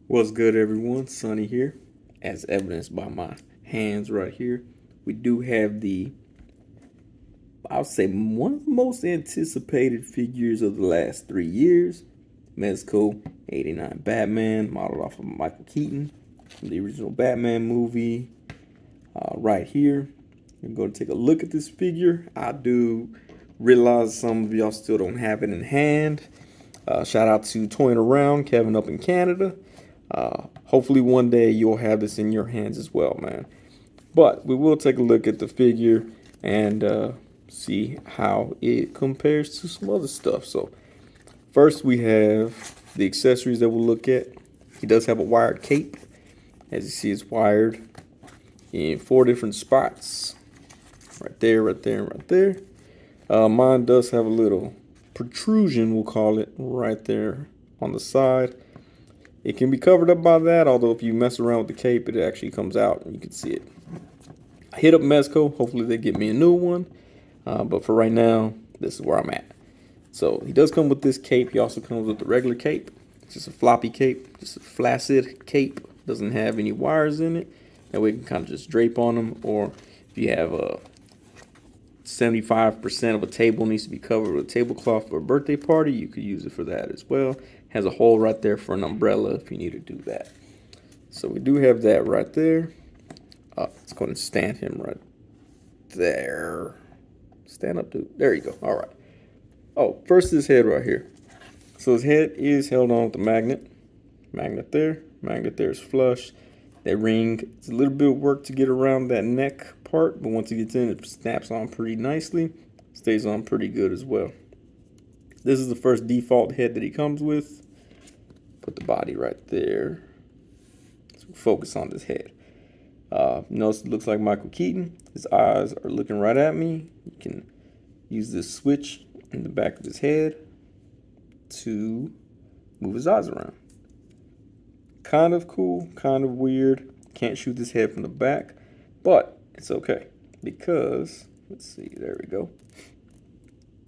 What's good, everyone? Sunny here, as evidenced by my hands right here. We do have I'll say, one of the most anticipated figures of the last 3 years. Mezco 89 Batman, modeled off of Michael Keaton from the original Batman movie. Right here, we're going to take a look at this figure. I do realize some of y'all still don't have it in hand. Shout out to Toying Around, Kevin up in Canada. Hopefully one day you'll have this in your hands as well, man. But we will take a look at the figure and see how it compares to some other stuff. So first we have the accessories that we'll look at. He does have a wired cape. As you see, it's wired in 4 different spots. Right there, right there, and right there. Mine does have a little protrusion, we'll call it, right there on the side. It can be covered up by that, although if you mess around with the cape, it actually comes out and you can see it. I hit up Mezco. Hopefully they get me a new one. But for right now, this is where I'm at. So he does come with this cape. He also comes with the regular cape. It's just a floppy cape, just a flaccid cape. Doesn't have any wires in it. That way you can kind of just drape on them. Or if you have a 75% of a table needs to be covered with a tablecloth for a birthday party, you could use it for that as well. Has a hole right there for an umbrella if you need to do that. So we do have that right there. Let's go ahead and stand him right there. Stand up, dude. There you go. All right. Oh, first his head right here. So his head is held on with the magnet. Magnet there. Magnet there is flush. That ring, it's a little bit of work to get around that neck part, but once it gets in, it snaps on pretty nicely. Stays on pretty good as well. This is the first default head that he comes with. Put the body right there. So focus on this head. Notice it looks like Michael Keaton. His eyes are looking right at me. You can use this switch in the back of his head to move his eyes around. Kind of cool, kind of weird. Can't shoot this head from the back, but it's okay because, let's see, there we go.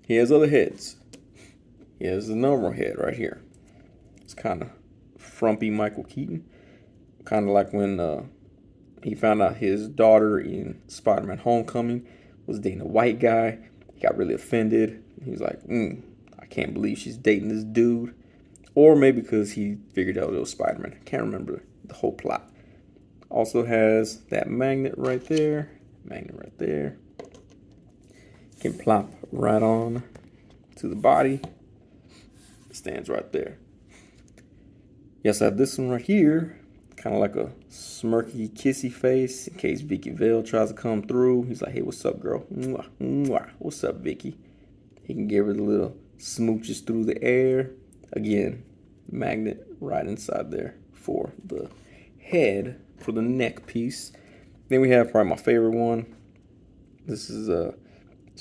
He has other heads. He has the normal head right here. It's kind of frumpy Michael Keaton. Kind of like when he found out his daughter in Spider-Man Homecoming was dating a white guy. He got really offended. He was like, I can't believe she's dating this dude. Or maybe because he figured out it was Spider-Man. I can't remember the whole plot. Also has that magnet right there. Magnet right there. Can plop right on to the body. It stands right there. Yes, I have this one right here. Kind of like a smirky, kissy face in case Vicky Vale tries to come through. He's like, hey, what's up, girl? Mwah, mwah. What's up, Vicky? He can give her the little smooches through the air. Again, magnet right inside there for the head, for the neck piece. Then we have probably my favorite one. This is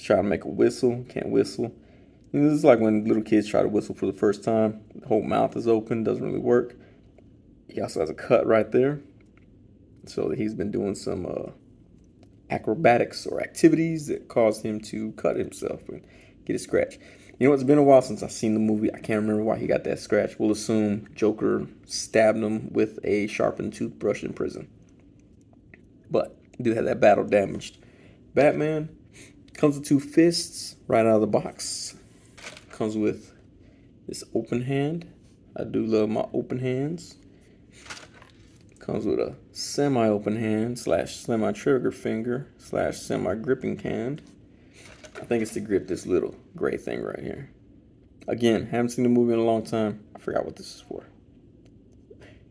trying to make a whistle. Can't whistle. And this is like when little kids try to whistle for the first time. The whole mouth is open. Doesn't really work. He also has a cut right there. So he's been doing some acrobatics or activities that caused him to cut himself and get a scratch. You know, it's been a while since I've seen the movie. I can't remember why he got that scratch. We'll assume Joker stabbed him with a sharpened toothbrush in prison. But do have that battle damaged. Batman comes with 2 fists right out of the box. Comes with this open hand. I do love my open hands. Comes with a semi-open hand / semi-trigger finger / semi-gripping hand. I think it's to grip this little gray thing right here. Again, haven't seen the movie in a long time. I forgot what this is for.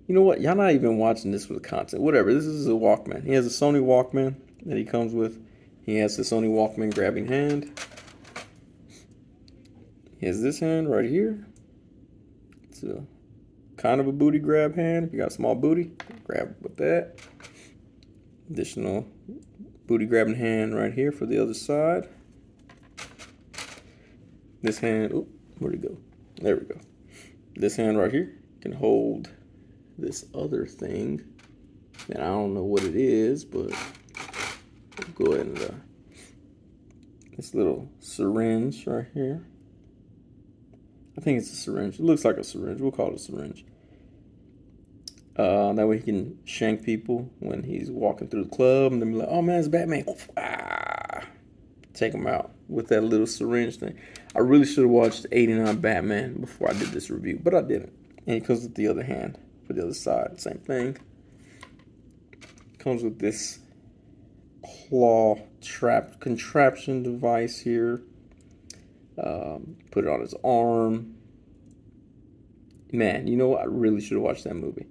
You know what? Y'all not even watching this for the content. Whatever. This is a Walkman. He has a Sony Walkman that he comes with. He has the Sony Walkman grabbing hand. He has this hand right here. It's a kind of a booty grab hand. If you got a small booty, grab with that. Additional booty grabbing hand right here for the other side. This hand, where'd it go? There we go. This hand right here can hold this other thing. And I don't know what it is, but go ahead and this little syringe right here. I think it's a syringe. It looks like a syringe. We'll call it a syringe. That way he can shank people when he's walking through the club, and then be like, "Oh man, it's Batman!" Ah, take him out with that little syringe thing. I really should have watched '89 Batman before I did this review, but I didn't. And he comes with the other hand for the other side, same thing. Comes with this claw trap contraption device here. Put it on his arm. Man, you know what? I really should have watched that movie.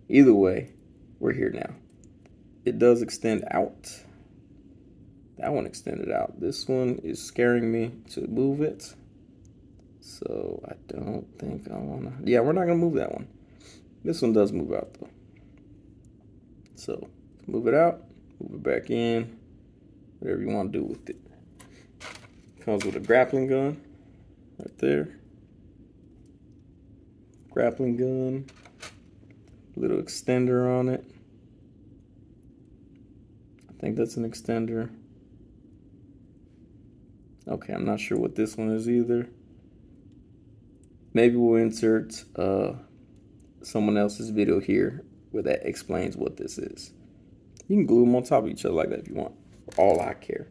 Either way, we're here now. It does extend out. That one extended out. This one is scaring me to move it. So I don't think I want to. Yeah, we're not going to move that one. This one does move out though. So move it out, move it back in, whatever you want to do with it. Comes with a grappling gun right there. Grappling gun, little extender on it. I think that's an extender. Okay, I'm not sure what this one is either. Maybe we'll insert someone else's video here where that explains what this is. You can glue them on top of each other like that if you want. For all I care.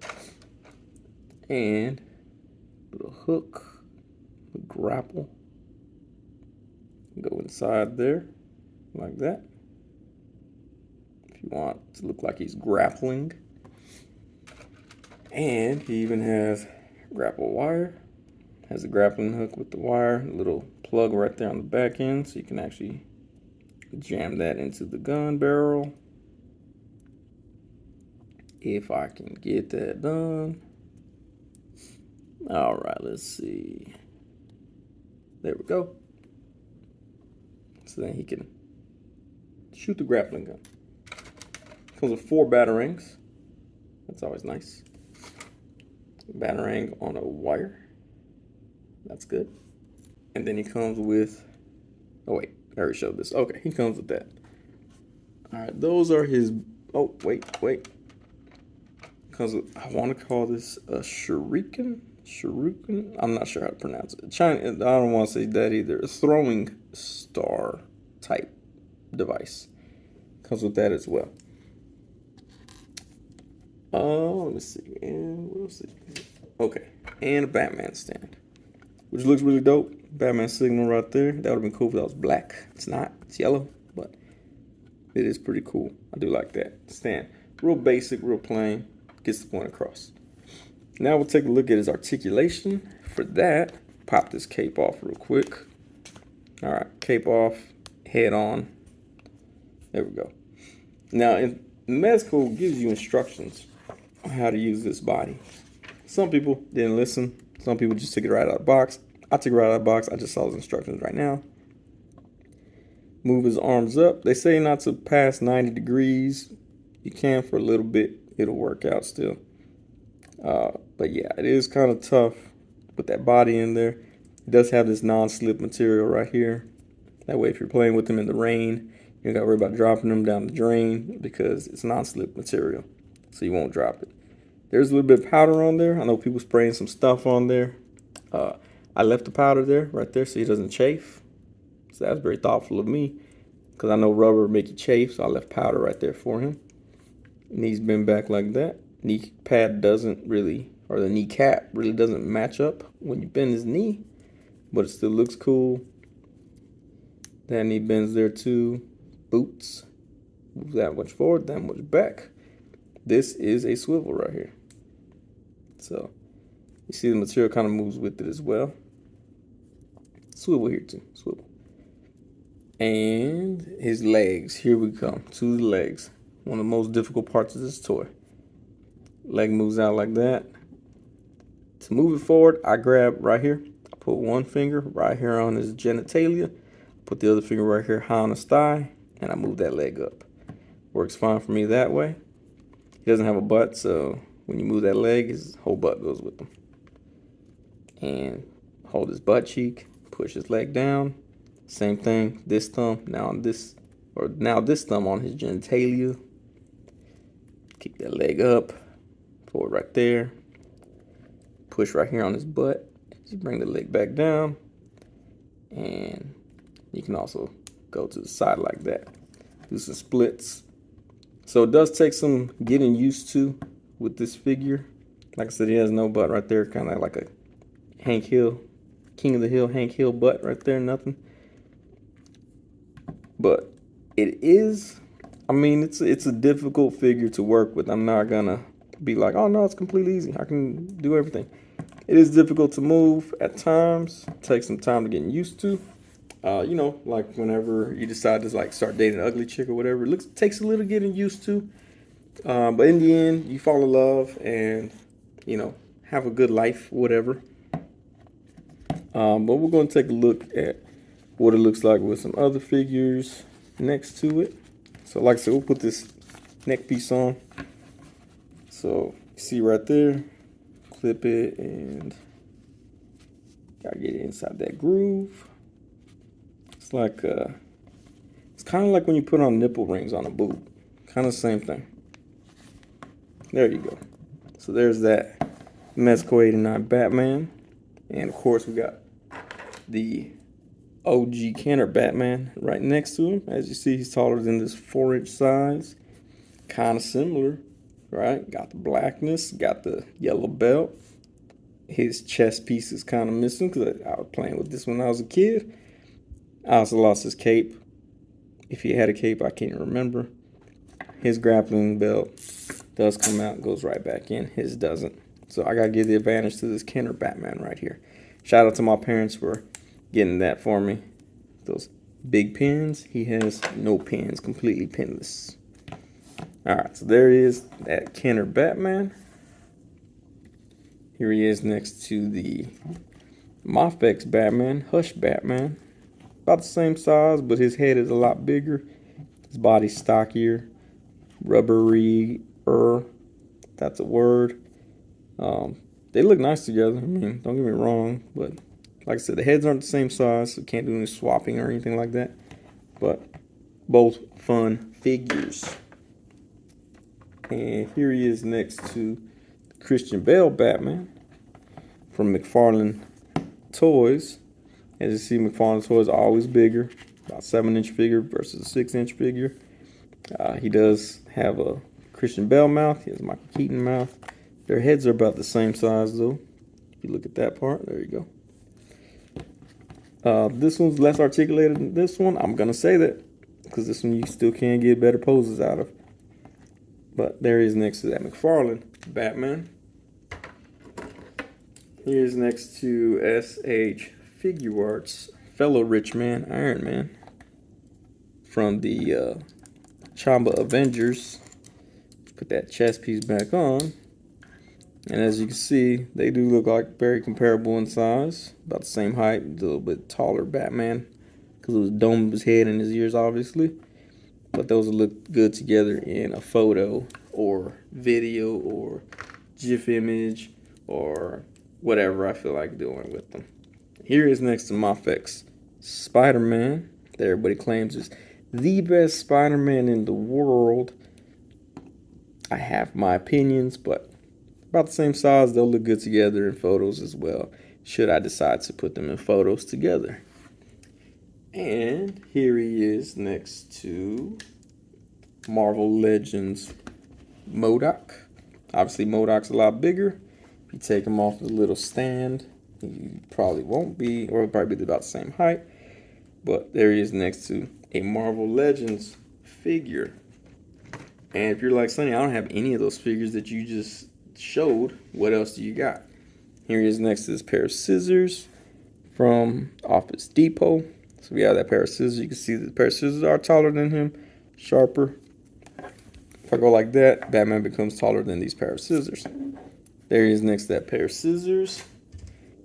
And little hook, a grapple. Go inside there like that. If you want it to look like he's grappling. And he even has grapple wire. Has a grappling hook with the wire, a little plug right there on the back end, so you can actually jam that into the gun barrel. If I can get that done. All right, let's see. There we go. So then he can shoot the grappling gun. Comes with 4 batarangs. That's always nice. Batarang on a wire. That's good. And then he comes with, oh wait, I already showed this. Okay, he comes with that. All right, those are his, oh, wait. Comes with, I want to call this a shuriken? I'm not sure how to pronounce it. I don't want to say that either. A throwing star type device. Comes with that as well. Let me see. And what else? Okay, and a Batman stand, which looks really dope. Batman signal right there. That would have been cool if that was black. It's not. It's yellow, but it is pretty cool. I do like that stand. Real basic, real plain. Gets the point across. Now we'll take a look at his articulation. For that, pop this cape off real quick. All right, cape off, head on. There we go. Now, Mezco gives you instructions on how to use this body. Some people didn't listen. Some people just took it right out of the box. I took it right out of the box. I just saw his instructions right now. Move his arms up. They say not to pass 90 degrees. You can for a little bit. It'll work out still. But yeah, it is kind of tough with that body in there. It does have this non-slip material right here. That way if you're playing with them in the rain, you don't got to worry about dropping them down the drain because it's non-slip material. So you won't drop it. There's a little bit of powder on there. I know people spraying some stuff on there. I left the powder there, right there, so he doesn't chafe. So that's very thoughtful of me because I know rubber make you chafe, so I left powder right there for him. Knees bend back like that. Knee pad doesn't really, or the knee cap really doesn't match up when you bend his knee, but it still looks cool. That knee bends there too. Boots. Move that much forward, that much back. This is a swivel right here. So you see the material kind of moves with it as well. Swivel here too, swivel. And his legs, here we come, to the legs. One of the most difficult parts of this toy. Leg moves out like that. To move it forward, I grab right here. I put one finger right here on his genitalia. Put the other finger right here high on his thigh. And I move that leg up. Works fine for me that way. He doesn't have a butt, so when you move that leg, his whole butt goes with him. And hold his butt cheek. Push his leg down. Same thing. This thumb. Now this thumb on his genitalia. Kick that leg up. Forward right there. Push right here on his butt. Just bring the leg back down. And you can also go to the side like that. do some splits. So it does take some getting used to with this figure. Like I said, he has no butt right there, kind of like a Hank Hill, King of the Hill, Hank Hill butt right there, nothing. But it is, I mean, it's a difficult figure to work with. I'm not gonna be like, oh no, it's completely easy, I can do everything. It is difficult to move at times. Take some time to get used to. You know, like whenever you decide to like start dating an ugly chick or whatever, it takes a little getting used to. But in the end, you fall in love and, you know, have a good life, whatever. But we're going to take a look at what it looks like with some other figures next to it. So like I said, we'll put this neck piece on. So you see right there, clip it and gotta get it inside that groove. It's like, it's kind of like when you put on nipple rings on a boob. Kind of the same thing. There you go. So there's that Mezco 89 Batman. And of course we got the OG Kenner Batman right next to him. As you see, he's taller than this 4-inch size. Kind of similar, right? Got the blackness, got the yellow belt. His chest piece is kind of missing because I was playing with this when I was a kid. I also lost his cape. If he had a cape, I can't remember. His grappling belt does come out, goes right back in. His doesn't. So I got to give the advantage to this Kenner Batman right here. Shout out to my parents for getting that for me. Those big pins. He has no pins, completely pinless. Alright, so there is that Kenner Batman. Here he is next to the Mafex Batman, Hush Batman. About the same size, but his head is a lot bigger. His body's stockier, rubbery-er. That's a word. They look nice together. I mean, don't get me wrong, but like I said, the heads aren't the same size, so can't do any swapping or anything like that. But both fun figures. And here he is next to Christian Bale Batman from McFarlane Toys. As you see, McFarlane Toys are always bigger, about 7-inch figure versus a 6-inch figure. He does have a Christian Bale mouth. He has a Michael Keaton mouth. Their heads are about the same size, though. If you look at that part, there you go. This one's less articulated than this one. I'm going to say that because this one you still can get better poses out of. But there he is next to that McFarlane Batman. Here's next to SH Figure Arts, fellow rich man, Iron Man, from the Chamba Avengers. Put that chest piece back on. And as you can see, they do look like very comparable in size. About the same height, a little bit taller Batman because of the dome of his head and his ears, obviously. But those will look good together in a photo or video or GIF image or whatever I feel like doing with them. Here is next to Mafex Spider-Man that everybody claims is the best Spider-Man in the world. I have my opinions, but about the same size. They'll look good together in photos as well, should I decide to put them in photos together. And here he is next to Marvel Legends MODOK. Obviously, MODOK's a lot bigger. If you take him off the little stand, he probably won't be, or probably be about the same height. But there he is next to a Marvel Legends figure. And if you're like, Sonny, I don't have any of those figures that you just showed, what else do you got? Here he is next to this pair of scissors from Office Depot. So we have that pair of scissors. You can see the pair of scissors are taller than him, sharper. If I go like that, Batman becomes taller than these pair of scissors. There he is next to that pair of scissors.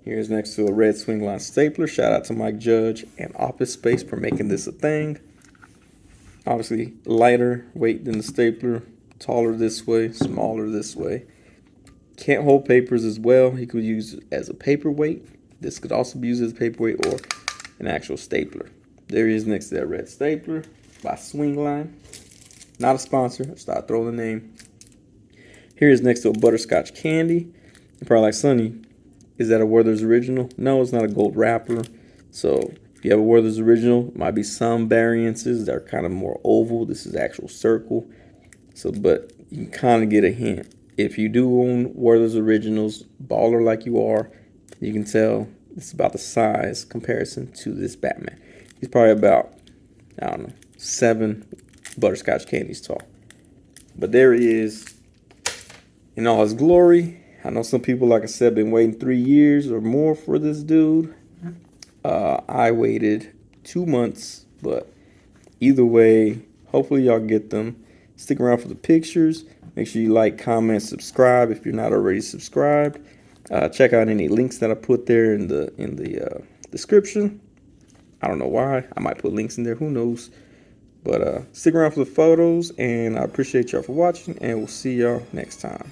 Here's next to a red swing line stapler. Shout out to Mike Judge and Office Space for making this a thing. Obviously lighter weight than the stapler, taller this way, smaller this way. Can't hold papers as well. He could use it as a paperweight. This could also be used as a paperweight or an actual stapler. There he is next to that red stapler by Swingline. Not a sponsor. I'll start throwing the name. Here is next to a butterscotch candy. You're probably like, Sonny, is that a Werther's original? No, it's not a gold wrapper. So If you have a Werther's Original, might be some variances that are kind of more oval. This is actual circle. So, but you can kind of get a hint. If you do own Werther's Originals, baller like you are, you can tell it's about the size comparison to this Batman. He's probably about, I don't know, 7 butterscotch candies tall. But there he is in all his glory. I know some people, like I said, been waiting 3 years or more for this dude. I waited 2 months, but either way, hopefully y'all get them. Stick around for the pictures. Make sure you like, comment, subscribe if you're not already subscribed. Check out any links that I put there in the description. I don't know why. I might put links in there. Who knows? But stick around for the photos, and I appreciate y'all for watching, and we'll see y'all next time.